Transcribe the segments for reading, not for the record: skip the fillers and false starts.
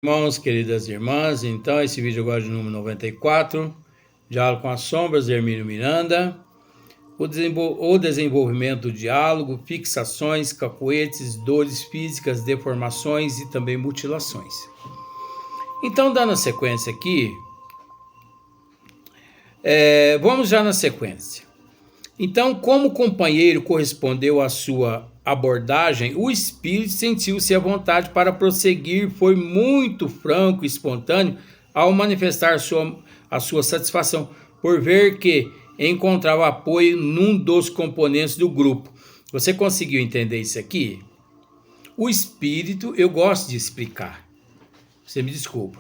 Irmãos, queridas irmãs, então esse vídeo agora de número 94, Diálogo com as Sombras, de Hermínio Miranda, o desenvolvimento do diálogo, fixações, cacoetes, dores físicas, deformações e também mutilações. Então, dando a sequência aqui, vamos já na sequência. Então, como o companheiro correspondeu à sua abordagem, o espírito sentiu-se à vontade para prosseguir, foi muito franco e espontâneo ao manifestar a sua satisfação por ver que encontrava apoio num dos componentes do grupo. Você conseguiu entender isso aqui? O espírito, eu gosto de explicar, você me desculpa.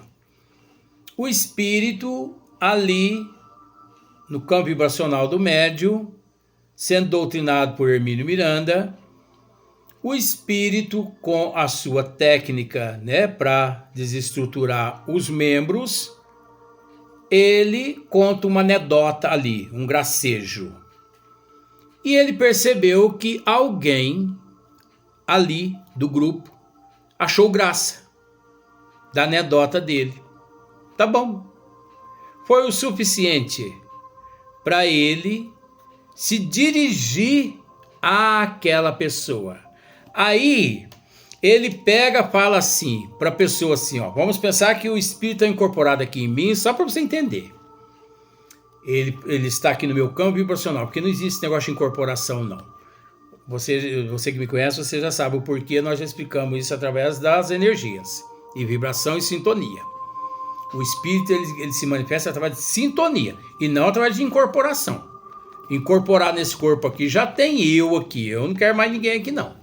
O espírito ali no campo vibracional do médium, sendo doutrinado por Hermínio Miranda, o espírito com a sua técnica, para desestruturar os membros, ele conta uma anedota ali, um gracejo. E ele percebeu que alguém ali do grupo achou graça da anedota dele. Tá bom. Foi o suficiente para ele se dirigir àquela pessoa. Aí ele pega e fala assim para a pessoa assim, vamos pensar que o espírito é incorporado aqui em mim, só para você entender. Ele está aqui no meu campo vibracional, porque não existe negócio de incorporação, não. Você que me conhece, você já sabe o porquê, nós já explicamos isso através das energias, e vibração e sintonia. O espírito ele se manifesta através de sintonia, e não através de incorporação. Incorporar nesse corpo aqui, já tem eu aqui, eu não quero mais ninguém aqui não.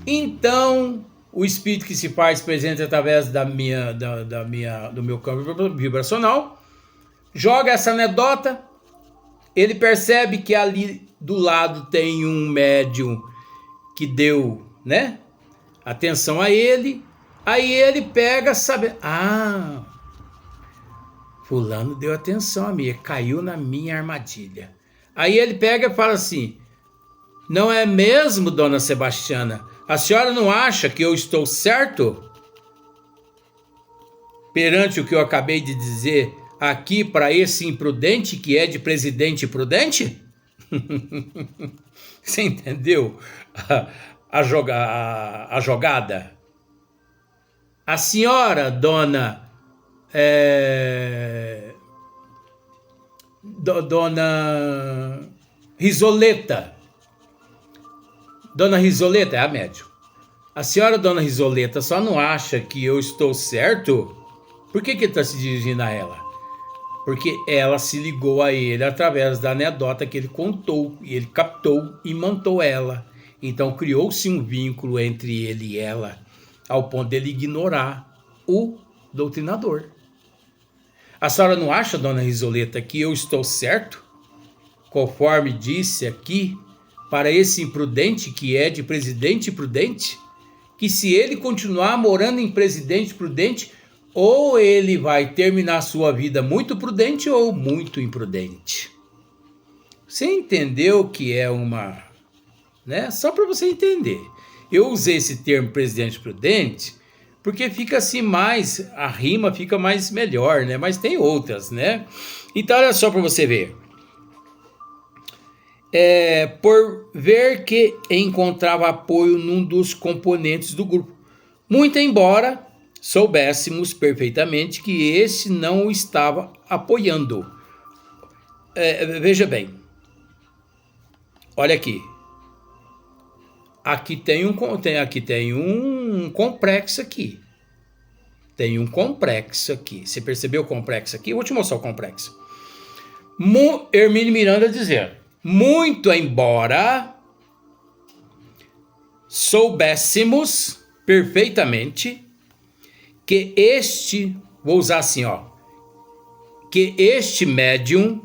Então, o espírito que se faz presente através do meu campo vibracional, joga essa anedota, ele percebe que ali do lado tem um médium que deu, atenção a ele, aí ele pega, sabe, fulano deu atenção a mim, caiu na minha armadilha. Aí ele pega e fala assim, não é mesmo, dona Sebastiana? A senhora não acha que eu estou certo perante o que eu acabei de dizer aqui para esse imprudente que é de presidente prudente? Você entendeu a jogada? A senhora, dona Risoleta. Dona Risoleta é a médium. A senhora Dona Risoleta só não acha que eu estou certo? Por que ele está se dirigindo a ela? Porque ela se ligou a ele através da anedota que ele contou, e ele captou e mantou ela. Então criou-se um vínculo entre ele e ela, ao ponto dele ignorar o doutrinador. A senhora não acha, Dona Risoleta, que eu estou certo? Conforme disse aqui, para esse imprudente que é de presidente prudente, que se ele continuar morando em presidente prudente, ou ele vai terminar sua vida muito prudente ou muito imprudente. Você entendeu que é uma... Só para você entender. Eu usei esse termo presidente prudente porque fica assim mais... A rima fica mais melhor, mas tem outras, Então olha só para você ver. Por ver que encontrava apoio num dos componentes do grupo. Muito embora soubéssemos perfeitamente que esse não o estava apoiando. Veja bem. Olha aqui. Aqui tem um complexo aqui. Tem um complexo aqui. Você percebeu o complexo aqui? Eu vou te mostrar o complexo. Hermínio Miranda dizendo: muito embora soubéssemos perfeitamente que vou usar assim, que este médium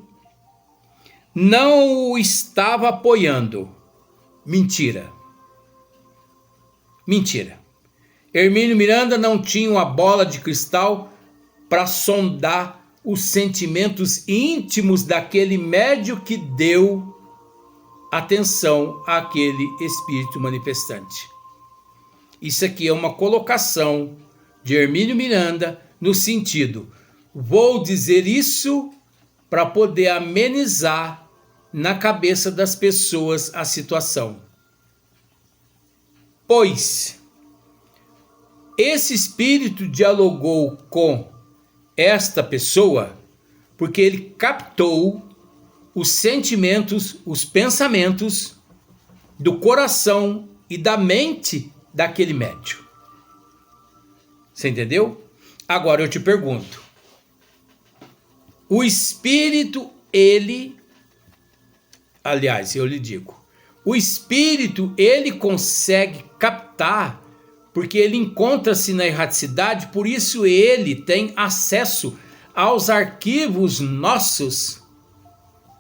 não o estava apoiando. Mentira. Hermínio Miranda não tinha uma bola de cristal para sondar os sentimentos íntimos daquele médium que deu atenção àquele espírito manifestante. Isso aqui é uma colocação de Hermínio Miranda, no sentido: vou dizer isso para poder amenizar na cabeça das pessoas a situação. Pois esse espírito dialogou com esta pessoa porque ele captou os sentimentos, os pensamentos do coração e da mente daquele médium. Você entendeu? Agora eu te pergunto: o espírito, eu lhe digo, o espírito, ele consegue captar, porque ele encontra-se na erraticidade, por isso ele tem acesso aos arquivos nossos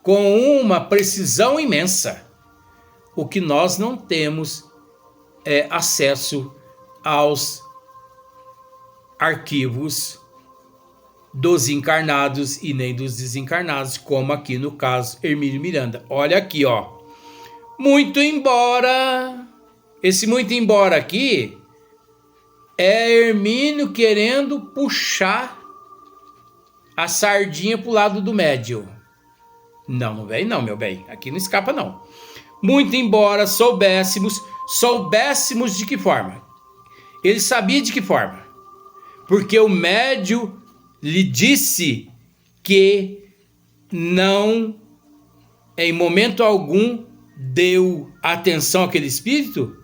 com uma precisão imensa. O que nós não temos é acesso aos arquivos dos encarnados e nem dos desencarnados, como aqui no caso Hermínio Miranda. Olha aqui, ó. Muito embora. Esse muito embora aqui é Hermínio querendo puxar a sardinha pro lado do médium. Não vem não, meu bem. Aqui não escapa não. Muito embora soubéssemos de que forma. Ele sabia de que forma. Porque o médium lhe disse que não, em momento algum, deu atenção àquele espírito.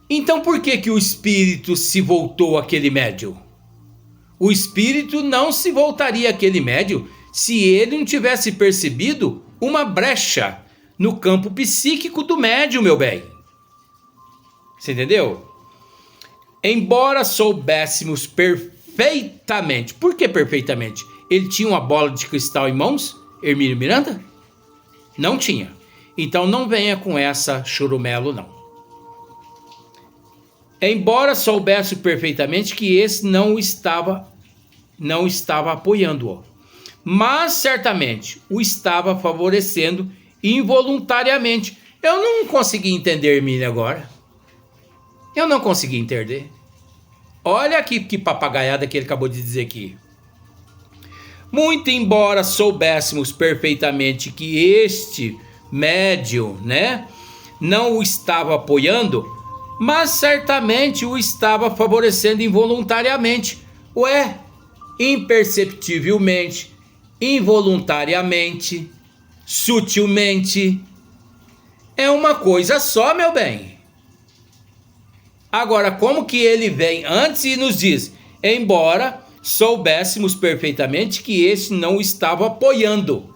Então por que o espírito se voltou àquele médium? O espírito não se voltaria àquele médium se ele não tivesse percebido uma brecha no campo psíquico do médium, meu bem. Você entendeu? Embora soubéssemos perfeitamente. Por que perfeitamente? Ele tinha uma bola de cristal em mãos, Hermínio Miranda? Não tinha. Então não venha com essa churumelo, não. Embora soubesse perfeitamente que esse não estava apoiando-o, mas certamente o estava favorecendo involuntariamente. Eu não consegui entender, Hermínio, agora. Eu não consegui entender. Olha aqui que papagaiada que ele acabou de dizer aqui. Muito embora soubéssemos perfeitamente que este médium, não o estava apoiando, mas certamente o estava favorecendo involuntariamente. Imperceptivelmente, involuntariamente, sutilmente. É uma coisa só, meu bem. Agora, como que ele vem antes e nos diz: embora soubéssemos perfeitamente que esse não o estava apoiando.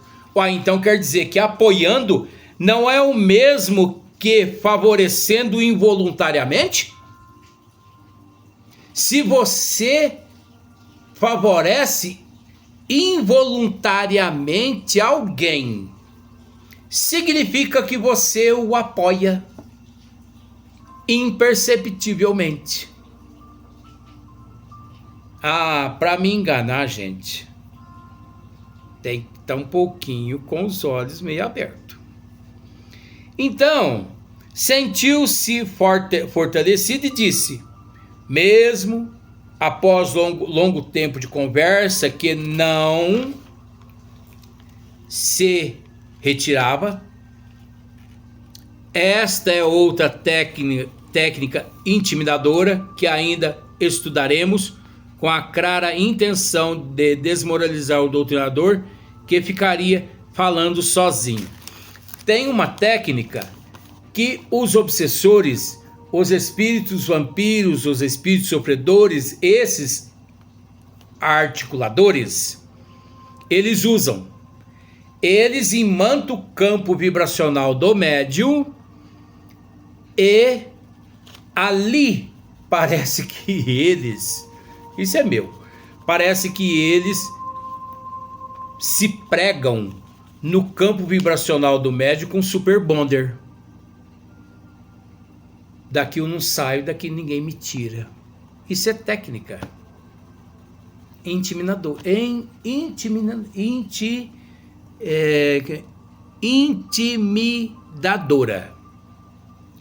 Então quer dizer que apoiando não é o mesmo que favorecendo involuntariamente? Se você favorece involuntariamente alguém, significa que você o apoia imperceptivelmente. Para me enganar, gente, tem que estar um pouquinho com os olhos meio abertos. Então, sentiu-se fortalecido e disse, mesmo após longo tempo de conversa, que não se retirava. Esta é outra técnica intimidadora que ainda estudaremos, com a clara intenção de desmoralizar o doutrinador, que ficaria falando sozinho. Tem uma técnica que os obsessores, os espíritos vampiros, os espíritos sofredores, esses articuladores, eles usam. Eles imantam o campo vibracional do médium e ali parece que eles, isso é meu, parece que eles se pregam no campo vibracional do médium com super bonder. Daqui eu não saio, daqui ninguém me tira. Isso é técnica intimidadora.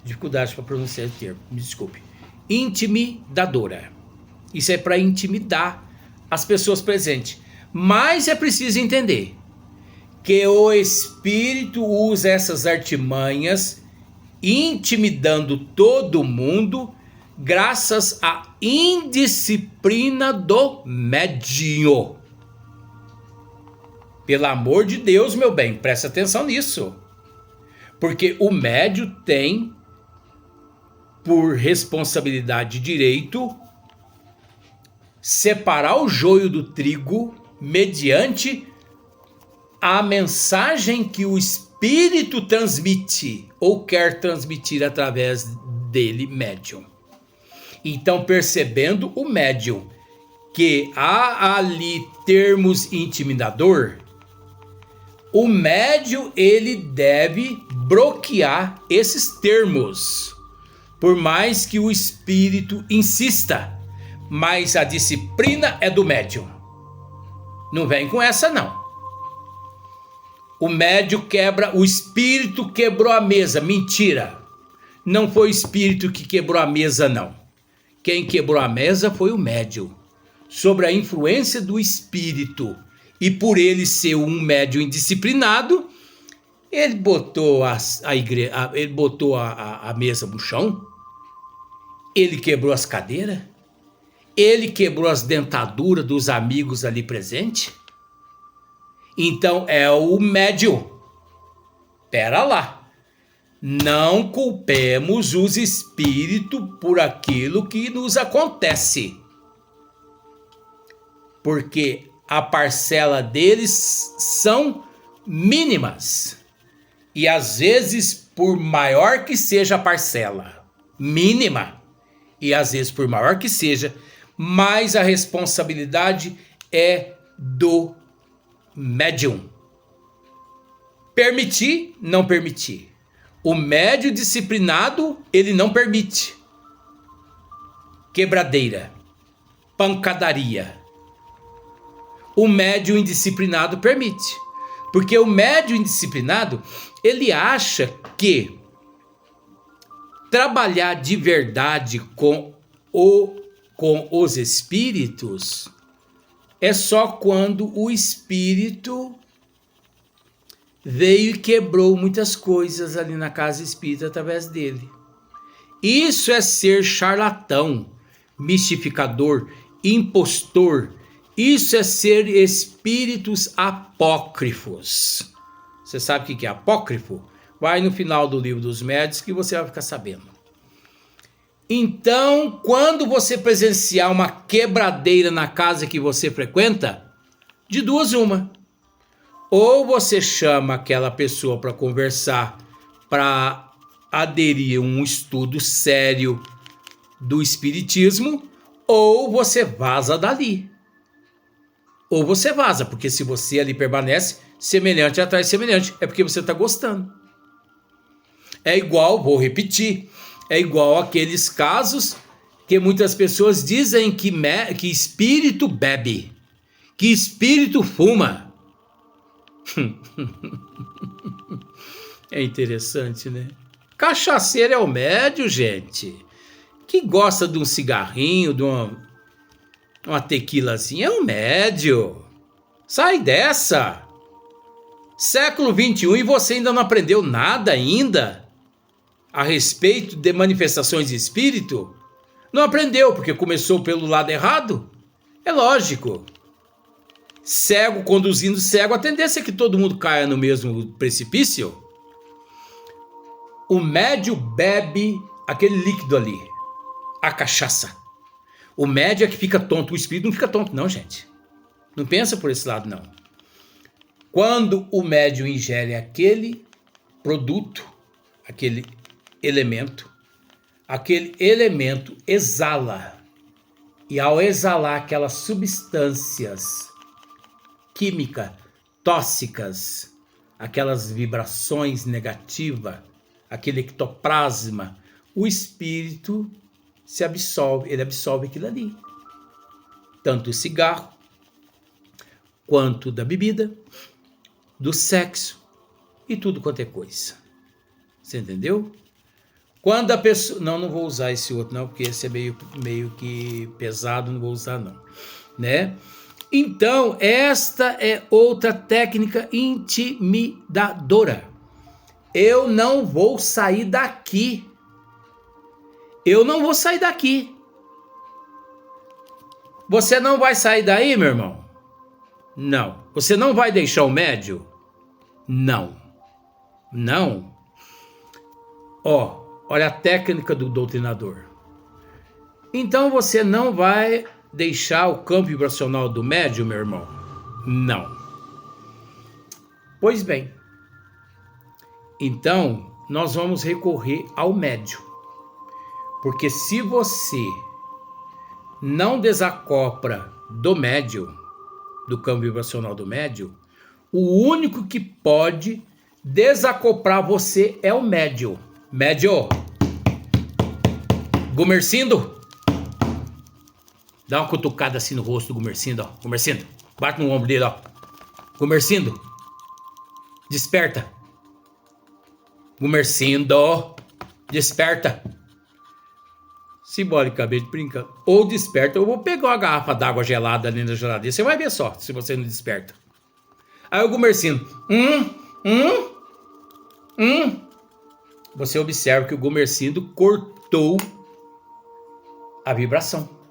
Dificuldade para pronunciar o termo, me desculpe. Intimidadora. Isso é para intimidar as pessoas presentes. Mas é preciso entender que o espírito usa essas artimanhas intimidando todo mundo graças à indisciplina do médium. Pelo amor de Deus, meu bem, presta atenção nisso. Porque o médium tem por responsabilidade e direito separar o joio do trigo mediante a mensagem que o espírito transmite ou quer transmitir através dele, médium. Então, percebendo o médium que há ali termos intimidador, o médium ele deve bloquear esses termos, por mais que o espírito insista, mas a disciplina é do médium. Não vem com essa não. O médium quebra, o espírito quebrou a mesa. Mentira. Não foi o espírito que quebrou a mesa, não. Quem quebrou a mesa foi o médium. Sobre a influência do espírito. E por ele ser um médium indisciplinado, ele botou ele botou a mesa no chão. Ele quebrou as cadeiras. Ele quebrou as dentaduras dos amigos ali presentes. Então é o médium. Pera lá. Não culpemos os espíritos por aquilo que nos acontece. Porque a parcela deles são mínimas. E às vezes, por maior que seja a parcela mínima, e às vezes por maior que seja, mais a responsabilidade é do médium. Permitir, não permitir. O médium disciplinado, ele não permite quebradeira, pancadaria. O médium indisciplinado permite. Porque o médium indisciplinado, ele acha que trabalhar de verdade com os espíritos é só quando o espírito veio e quebrou muitas coisas ali na casa espírita através dele. Isso é ser charlatão, mistificador, impostor. Isso é ser espíritos apócrifos. Você sabe o que é apócrifo? Vai no final do livro dos médiuns que você vai ficar sabendo. Então, quando você presenciar uma quebradeira na casa que você frequenta, de duas uma. Ou você chama aquela pessoa para conversar, para aderir a um estudo sério do espiritismo, ou você vaza dali. Ou você vaza, porque se você ali permanece, semelhante atrai semelhante, é porque você está gostando. É igual, vou repetir, é igual aqueles casos que muitas pessoas dizem que espírito bebe, que espírito fuma. É interessante, né? Cachaceiro é o médio, gente, que gosta de um cigarrinho, de uma tequilazinha, é o médio. Sai dessa. Século 21 e você ainda não aprendeu nada ainda a respeito de manifestações de espírito? Não aprendeu porque começou pelo lado errado? É lógico. Cego conduzindo cego, a tendência é que todo mundo caia no mesmo precipício. O médium bebe aquele líquido ali, a cachaça. O médium é que fica tonto, o espírito não fica tonto não, gente. Não pensa por esse lado não. Quando o médium ingere aquele produto, aquele elemento exala. E ao exalar aquelas substâncias químicas, tóxicas, aquelas vibrações negativas, aquele ectoplasma, o espírito se absorve, ele absorve aquilo ali. Tanto o cigarro, quanto da bebida, do sexo e tudo quanto é coisa. Você entendeu? Quando a pessoa... Não vou usar esse outro não, porque esse é meio que pesado, não vou usar não, né? Então, esta é outra técnica intimidadora. Eu não vou sair daqui. Eu não vou sair daqui. Você não vai sair daí, meu irmão? Não. Você não vai deixar o médio? Não. Não. Olha a técnica do doutrinador. Então você não vai deixar o campo vibracional do médium, meu irmão? Não. Pois bem. Então, nós vamos recorrer ao médium. Porque se você não desacopla do médium, do campo vibracional do médium, o único que pode desacoplar você é o médium. Médium. Gumercindo. Dá uma cutucada assim no rosto do Gumercindo, ó. Gumercindo, bate no ombro dele, ó. Gumercindo, desperta. Gumercindo, desperta. Simbólicamente brincando. Ou desperta, eu vou pegar uma garrafa d'água gelada ali na geladeira. Você vai ver só, se você não desperta. Aí o Gumercindo, Você observa que o Gumercindo cortou a vibração.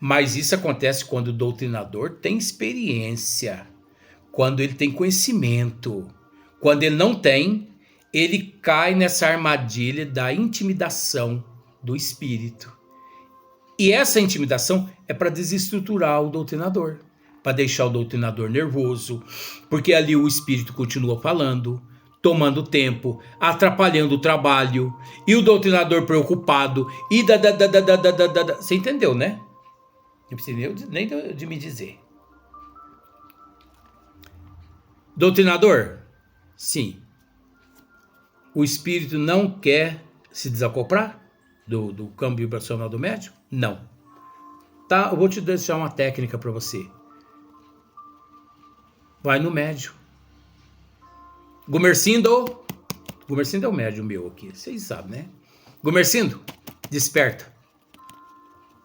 Mas isso acontece quando o doutrinador tem experiência, quando ele tem conhecimento. Quando ele não tem, ele cai nessa armadilha da intimidação do espírito. E essa intimidação é para desestruturar o doutrinador, para deixar o doutrinador nervoso, porque ali o espírito continua falando, tomando tempo, atrapalhando o trabalho, e o doutrinador preocupado, e Você entendeu, né? Não precisa nem de me dizer. Doutrinador? Sim. O espírito não quer se desacoplar do campo vibracional do médium? Não. Tá, eu vou te deixar uma técnica para você. Vai no médium. Gumercindo é o médium meu aqui, vocês sabem, né? Gumercindo, desperta.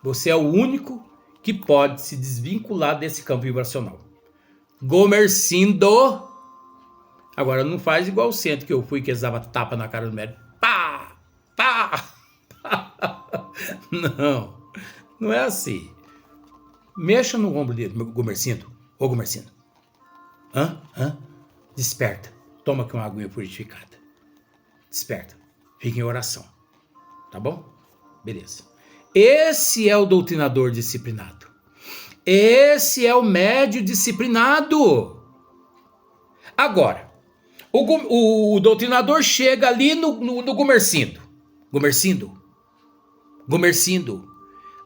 Você é o único que pode se desvincular desse campo vibracional. Gumercindo. Agora não faz igual o centro que eu fui, que eles davam tapa na cara do médico. Pá! Pá! Não é assim. Mexa no ombro dele, Gumercindo. Ô Gumercindo. Desperta. Toma aqui uma aguinha purificada. Desperta. Fica em oração. Tá bom? Beleza. Esse é o doutrinador disciplinado. Esse é o médio disciplinado. Agora, o doutrinador chega ali no Gumercindo. Gumercindo.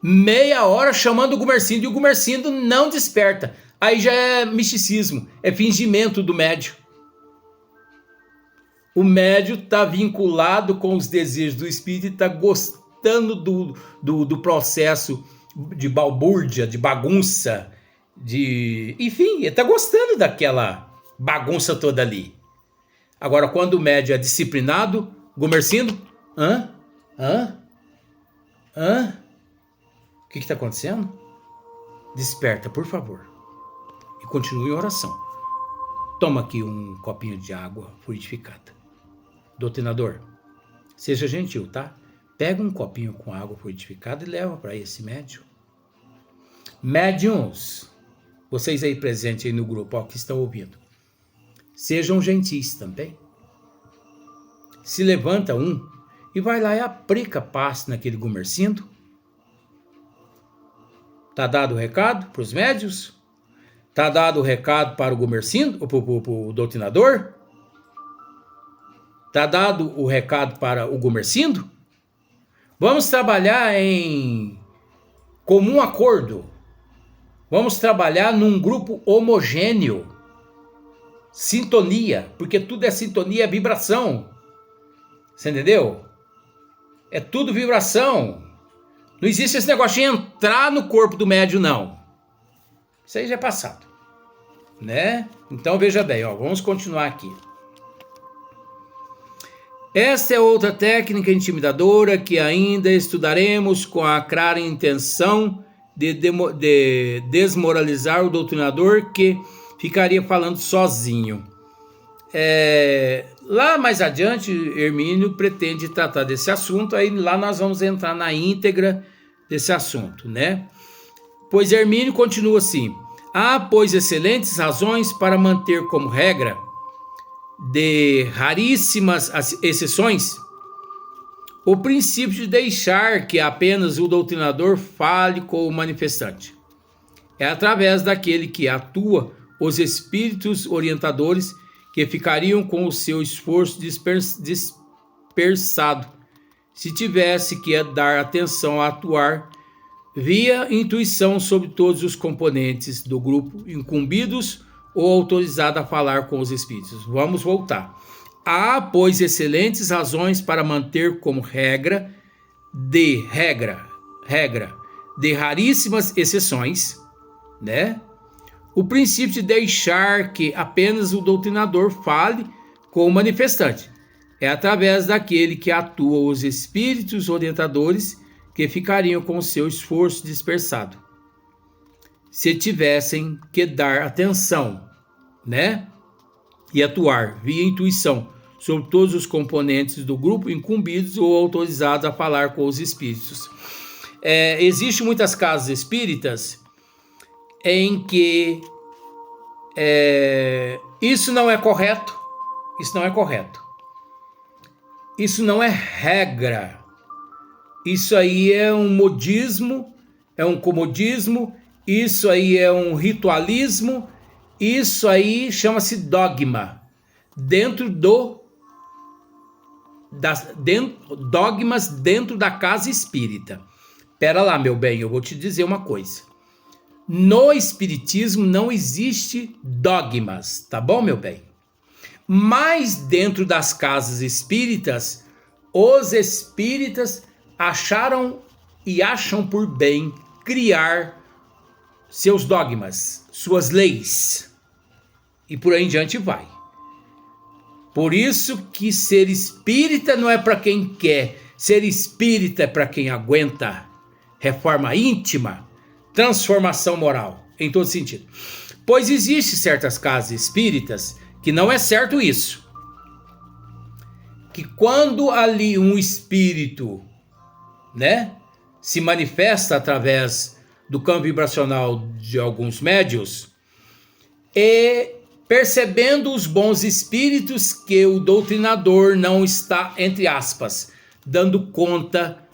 Meia hora chamando o Gumercindo e o Gumercindo não desperta. Aí já é misticismo, é fingimento do médio. O médio está vinculado com os desejos do espírito e está gostando do processo de balbúrdia, de bagunça, enfim, ele está gostando daquela bagunça toda ali. Agora, quando o médio é disciplinado, Gumercindo, o que está acontecendo? Desperta, por favor. E continue em oração. Toma aqui um copinho de água fluidificada. Doutrinador, seja gentil, tá? Pega um copinho com água fluidificada e leva para esse médium. Médiuns, vocês aí presentes aí no grupo, ó, que estão ouvindo, sejam gentis também. Se levanta um e vai lá e aplica passe naquele Gumercindo. Tá dado o recado para os médios? Tá dado o recado para o Gumercindo, para o doutrinador? Tá dado o recado para o Gumercindo? Vamos trabalhar em comum acordo. Vamos trabalhar num grupo homogêneo. Sintonia, porque tudo é sintonia, é vibração. Você entendeu? É tudo vibração. Não existe esse negócio de entrar no corpo do médium, não. Isso aí já é passado, né? Então veja bem, ó, vamos continuar aqui. Esta é outra técnica intimidadora que ainda estudaremos com a clara intenção de desmoralizar o doutrinador que ficaria falando sozinho. Lá mais adiante, Hermínio pretende tratar desse assunto, aí lá nós vamos entrar na íntegra desse assunto, né? Pois Hermínio continua assim: há, pois, excelentes razões para manter como regra, de raríssimas exceções, o princípio de deixar que apenas o doutrinador fale com o manifestante. É através daquele que atua os espíritos orientadores que ficariam com o seu esforço dispersado, se tivesse que dar atenção a atuar via intuição sobre todos os componentes do grupo, incumbidos ou autorizados a falar com os espíritos. Vamos voltar. Há, pois, excelentes razões para manter como regra de raríssimas exceções, né? O princípio de deixar que apenas o doutrinador fale com o manifestante. É através daquele que atua os espíritos orientadores que ficariam com o seu esforço dispersado, se tivessem que dar atenção, né? E atuar via intuição sobre todos os componentes do grupo, incumbidos ou autorizados a falar com os espíritos. Existem muitas casas espíritas em que isso não é correto, isso não é regra, isso aí é um modismo, é um comodismo, isso aí é um ritualismo, isso aí chama-se dogma, dogmas dentro da casa espírita. Pera lá, meu bem, eu vou te dizer uma coisa. No espiritismo não existe dogmas, tá bom, meu bem? Mas dentro das casas espíritas, os espíritas acharam e acham por bem criar seus dogmas, suas leis, e por aí em diante vai. Por isso que ser espírita não é para quem quer, ser espírita é para quem aguenta reforma íntima, transformação moral, em todo sentido. Pois existem certas casas espíritas que não é certo isso. Que quando ali um espírito, né, se manifesta através do campo vibracional de alguns médiuns, e percebendo os bons espíritos que o doutrinador não está, entre aspas, dando conta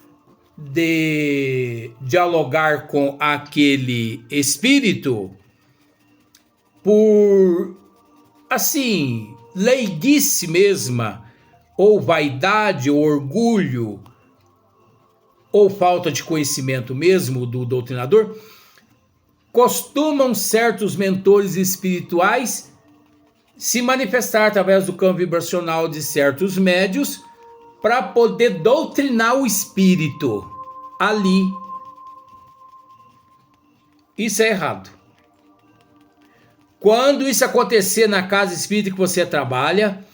de dialogar com aquele espírito, por, assim, leiguice mesma, ou vaidade, ou orgulho, ou falta de conhecimento mesmo do doutrinador, costumam certos mentores espirituais se manifestar através do campo vibracional de certos médios para poder doutrinar o espírito ali. Isso é errado. Quando isso acontecer na casa espírita que você trabalha,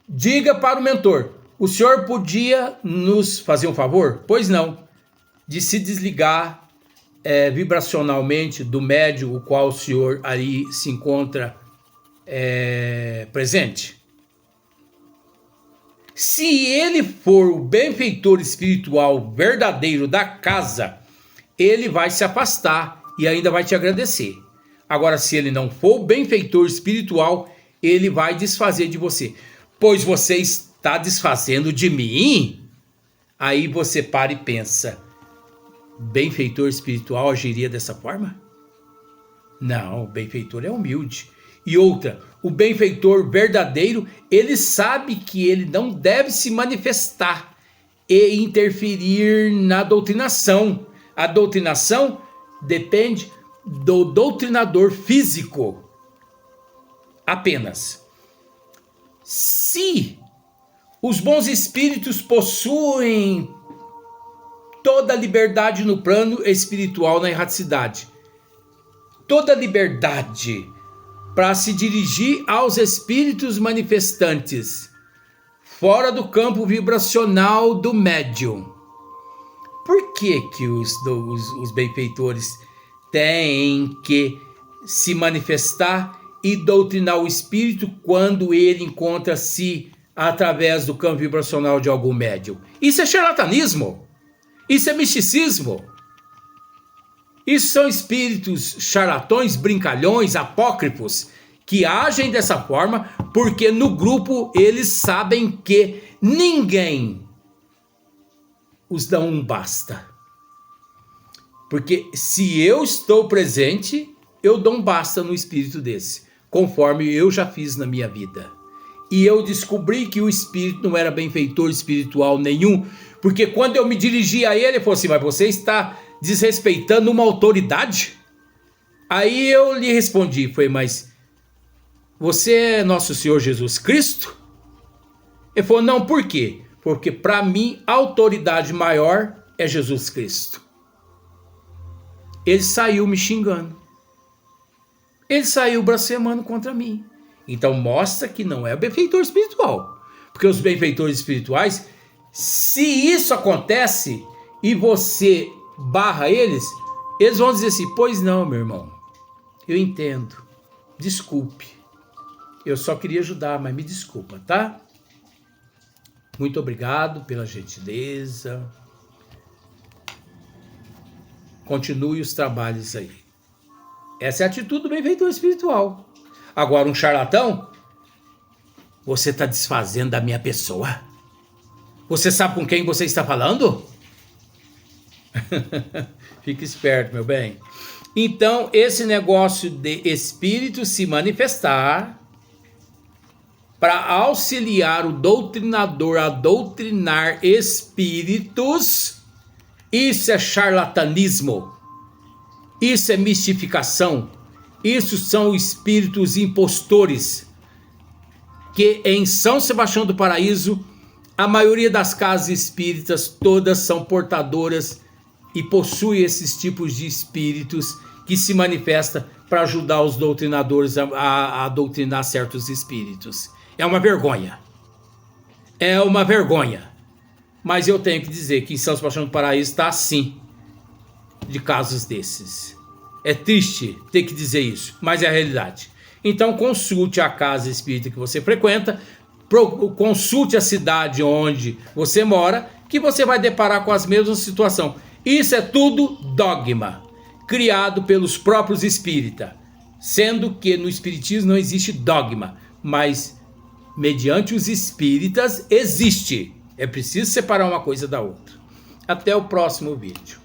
diga para o mentor: o senhor podia nos fazer um favor? Pois não, de se desligar vibracionalmente do médium o qual o senhor ali se encontra presente. Se ele for o benfeitor espiritual verdadeiro da casa, ele vai se afastar e ainda vai te agradecer. Agora, se ele não for o benfeitor espiritual, ele vai desfazer de você. Pois você está desfazendo de mim? Aí você para e pensa: benfeitor espiritual agiria dessa forma? Não, o benfeitor é humilde. E outra, o benfeitor verdadeiro, ele sabe que ele não deve se manifestar e interferir na doutrinação. A doutrinação depende do doutrinador físico apenas. Se os bons espíritos possuem toda a liberdade no plano espiritual, na erraticidade, toda a liberdade para se dirigir aos espíritos manifestantes, fora do campo vibracional do médium. Por que os benfeitores têm que se manifestar e doutrinar o espírito quando ele encontra-se através do campo vibracional de algum médium? Isso é charlatanismo, isso é misticismo, isso são espíritos charlatões, brincalhões, apócrifos, que agem dessa forma porque no grupo eles sabem que ninguém os dá um basta. Porque se eu estou presente, eu dou um basta no espírito desse, conforme eu já fiz na minha vida. E eu descobri que o espírito não era benfeitor espiritual nenhum, porque quando eu me dirigi a ele, ele falou assim: mas você está desrespeitando uma autoridade? Aí eu lhe respondi, foi: mas você é nosso Senhor Jesus Cristo? Ele falou: não, por quê? Porque para mim a autoridade maior é Jesus Cristo. Ele saiu me xingando. Ele saiu blasfemando contra mim. Então mostra que não é o benfeitor espiritual. Porque os benfeitores espirituais, se isso acontece e você barra eles, eles vão dizer assim: pois não, meu irmão, eu entendo, desculpe, eu só queria ajudar, mas me desculpa, tá? Muito obrigado pela gentileza. Continue os trabalhos aí. Essa é a atitude do benfeitor espiritual. Agora, um charlatão: você está desfazendo da minha pessoa. Você sabe com quem você está falando? Fique esperto, meu bem. Então, esse negócio de espírito se manifestar para auxiliar o doutrinador a doutrinar espíritos, isso é charlatanismo, isso é mistificação, isso são espíritos impostores, que em São Sebastião do Paraíso, a maioria das casas espíritas, todas são portadoras e possuem esses tipos de espíritos que se manifestam para ajudar os doutrinadores a doutrinar certos espíritos. É uma vergonha. É uma vergonha. Mas eu tenho que dizer que em São Sebastião do Paraíso está assim, de casos desses. É triste ter que dizer isso, mas é a realidade. Então consulte a casa espírita que você frequenta, consulte a cidade onde você mora, que você vai deparar com as mesmas situações. Isso é tudo dogma, criado pelos próprios espíritas, sendo que no espiritismo não existe dogma, mas mediante os espíritas existe. É preciso separar uma coisa da outra. Até o próximo vídeo.